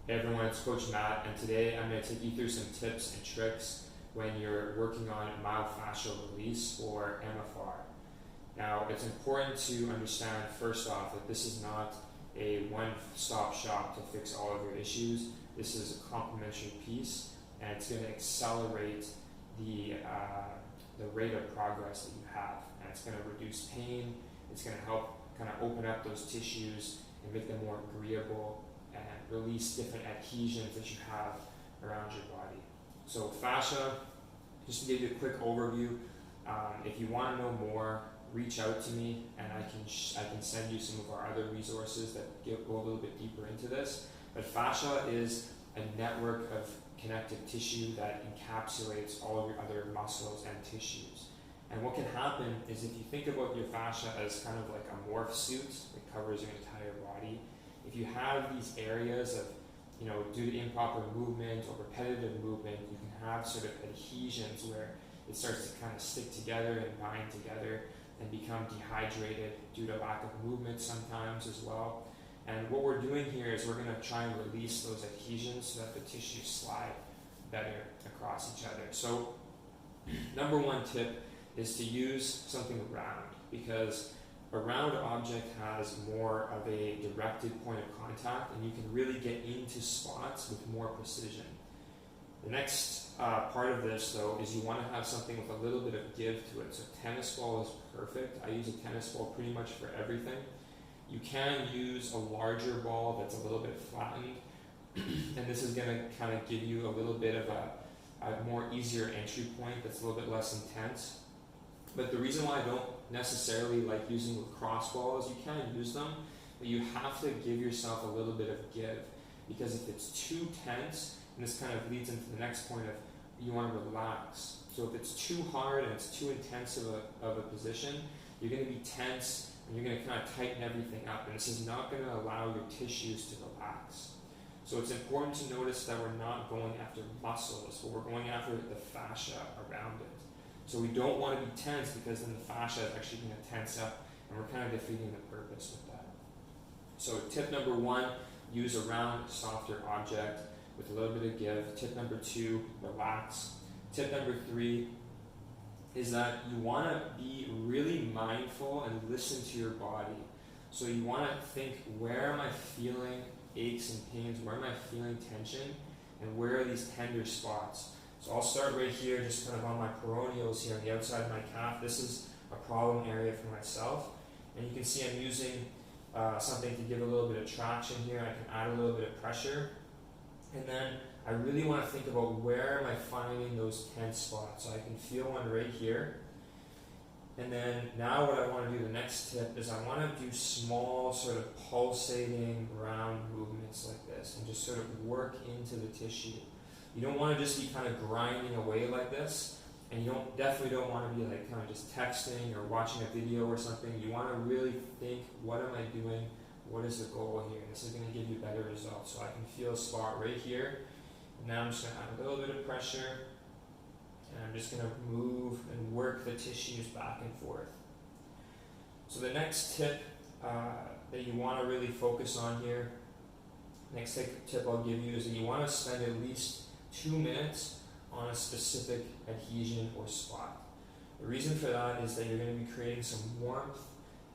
Hey everyone, it's Coach Matt, and today I'm going to take you through some tips and tricks when you're working on myofascial release or MFR. Now, it's important to understand first off that this is not a one-stop shop to fix all of your issues. This is a complementary piece, and it's going to accelerate the rate of progress that you have, and it's going to reduce pain. It's going to help kind of open up those tissues and make them more agreeable and release different adhesions that you have around your body. So fascia, just to give you a quick overview, if you want to know more, reach out to me and I can send you some of our other resources that go a little bit deeper into this. But fascia is a network of connective tissue that encapsulates all of your other muscles and tissues. And what can happen is if you think about your fascia as kind of like a morph suit that covers your entire body, if you have these areas of, due to improper movement or repetitive movement, you can have sort of adhesions where it starts to kind of stick together and bind together and become dehydrated due to lack of movement sometimes as well. And what we're doing here is we're going to try and release those adhesions so that the tissues slide better across each other. So number one tip is to use something round, because a round object has more of a directed point of contact and you can really get into spots with more precision. The next part of this though is you want to have something with a little bit of give to it. So tennis ball is perfect. I use a tennis ball pretty much for everything. You can use a larger ball that's a little bit flattened and this is going to kind of give you a little bit of a more easier entry point that's a little bit less intense. But the reason why I don't necessarily like using lacrosse balls, you can use them, but you have to give yourself a little bit of give, because if it's too tense, and this kind of leads into the next point of you want to relax. So if it's too hard and it's too intense of a position, you're going to be tense and you're going to kind of tighten everything up, and this is not going to allow your tissues to relax. So it's important to notice that we're not going after muscles, but we're going after the fascia around it. So we don't want to be tense, because then the fascia is actually going to tense up and we're kind of defeating the purpose with that. So tip number one, use a round, softer object with a little bit of give. Tip number two, relax. Tip number three is that you want to be really mindful and listen to your body. So you want to think, where am I feeling aches and pains? Where am I feeling tension? And where are these tender spots? So I'll start right here, just kind of on my peroneals here on the outside of my calf. This is a problem area for myself. And you can see I'm using something to give a little bit of traction here. I can add a little bit of pressure. And then I really want to think about, where am I finding those tense spots? So I can feel one right here. And then now what I want to do, the next tip, is I want to do small sort of pulsating round movements like this and just sort of work into the tissue. You don't want to just be kind of grinding away like this, and you definitely don't want to be like kind of just texting or watching a video or something. You want to really think, what am I doing? What is the goal here? This is going to give you better results. So I can feel a spot right here. And now I'm just going to add a little bit of pressure, and I'm just going to move and work the tissues back and forth. So the next tip that you want to really focus on here, next tip I'll give you, is that you want to spend at least 2 minutes on a specific adhesion or spot. The reason for that is that you're going to be creating some warmth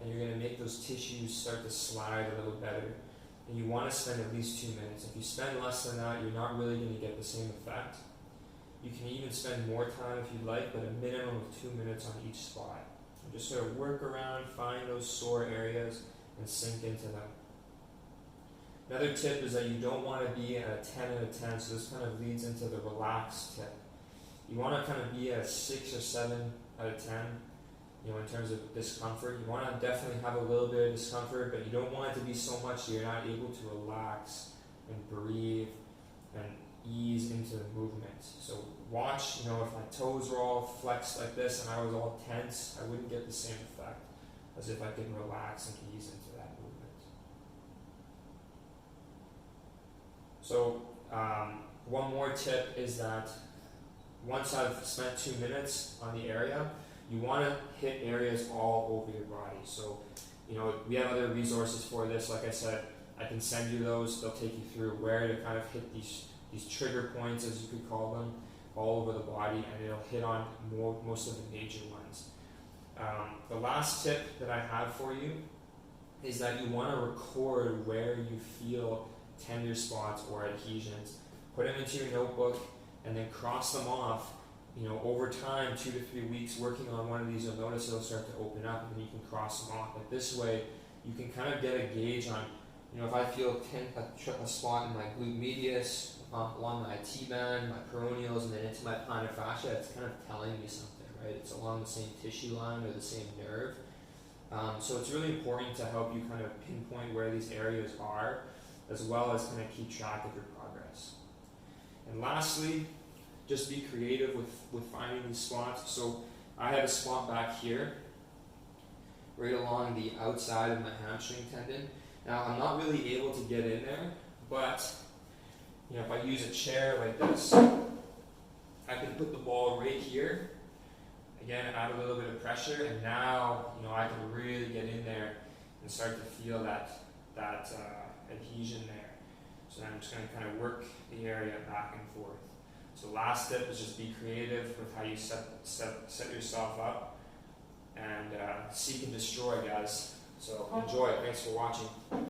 and you're going to make those tissues start to slide a little better. And you want to spend at least 2 minutes. If you spend less than that, you're not really going to get the same effect. You can even spend more time if you'd like, but a minimum of 2 minutes on each spot. And just sort of work around, find those sore areas, and sink into them. Another tip is that you don't want to be at a 10 out of 10, so this kind of leads into the relaxed tip. You want to kind of be at a 6 or 7 out of 10, in terms of discomfort. You want to definitely have a little bit of discomfort, but you don't want it to be so much that you're not able to relax and breathe and ease into the movement. So watch, if my toes were all flexed like this and I was all tense, I wouldn't get the same effect as if I could relax and ease into that movement. So one more tip is that once I've spent 2 minutes on the area, you want to hit areas all over your body. So, we have other resources for this. Like I said, I can send you those. They'll take you through where to kind of hit these trigger points, as you could call them, all over the body, and it'll hit on most of the major ones. The last tip that I have for you is that you want to record where you feel tender spots or adhesions. Put them into your notebook and then cross them off. Over time, 2 to 3 weeks working on one of these, you'll notice it'll start to open up, and then you can cross them off. But this way, you can kind of get a gauge on, if I feel a spot in my glute medius, along my T-band, my peroneals, and then into my plantar fascia, it's kind of telling me something, right? It's along the same tissue line or the same nerve. So it's really important to help you kind of pinpoint where these areas are, as well as kind of keep track of your progress. And lastly, just be creative with finding these spots. So I have a spot back here, right along the outside of my hamstring tendon. Now I'm not really able to get in there, but if I use a chair like this, I can put the ball right here. Again, add a little bit of pressure, and now I can really get in there and start to feel that adhesion there. So I'm just going to kind of work the area back and forth. So last tip is just be creative with how you set yourself up, and seek and destroy, guys. So enjoy. Thanks for watching.